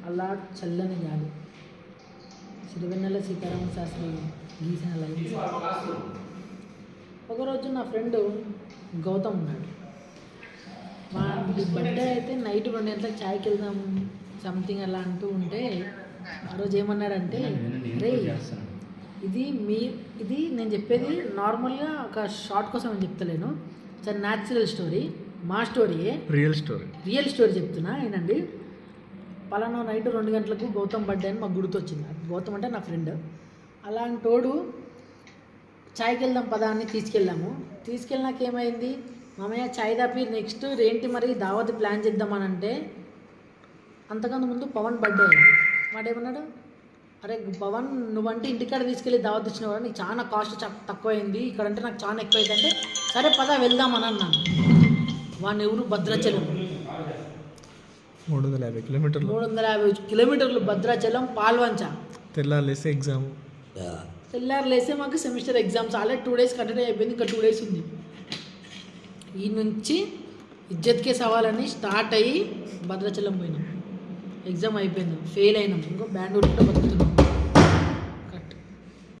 అలా చల్లని గాలి సిరివెన్నెల సీతారామ శాస్త్రి గీసిన లైన్స్. ఒకరోజు నా ఫ్రెండ్ గౌతమ్ ఉన్నాడు. మా బర్త్డే అయితే నైట్ 2 గంటలకు ఛాయ్కి వెళ్దాం సంథింగ్ అలా అంటూ ఉంటే ఆ రోజు ఏమన్నాడంటే, రే ఇది నేను చెప్పేది నార్మల్గా ఒక షార్ట్ కోసం నేను చెప్తలేను, చాలా న్యాచురల్ స్టోరీ, మా స్టోరీయే, రియల్ స్టోరీ చెప్తున్నా ఏనండి. పలానా నైట్ 2 గంటలకు గౌతమ్ బర్త్డే అని మాకు గుర్తొచ్చింది. గౌతమ్ అంటే నా ఫ్రెండ్. అలాంటి తోడు ఛాయ్కి వెళ్దాం పదా అని తీసుకెళ్ళినాక ఏమైంది, మామయ్య ఛాయ్ దాపి నెక్స్ట్ ఏంటి మరి దావత్ ప్లాన్ చేద్దామని అంటే, అంతకన్నా ముందు పవన్ బర్త్డే అయింది. వాడేమన్నాడు, అరే పవన్ నువ్వంటే ఇంటికాడ తీసుకెళ్ళి దావత్ ఇచ్చినావు కదా, నీకు చాలా కాస్ట్ తక్కువైంది, ఇక్కడంటే నాకు చాలా ఎక్కువ అయింది అంటే, సరే పదా వెళ్దామని అన్నాను. వాడిని ఎవరు భద్రాచలం 350 కిలోమీటర్లు భద్రాచలం పాల్వంచ. తెల్లారు లేసే మాకు semester exams already 2 days continue అయిపోయింది, ఇంకా 2 days ఉంది. ఈ నుంచి ఇజ్జత్కే సవాలని స్టార్ట్ అయ్యి భద్రాచలం పోయినాం. ఎగ్జామ్ అయిపోయింది, ఫెయిల్ అయినాం, ఇంకో బెంగళూరులో బతుకుతున్నాం.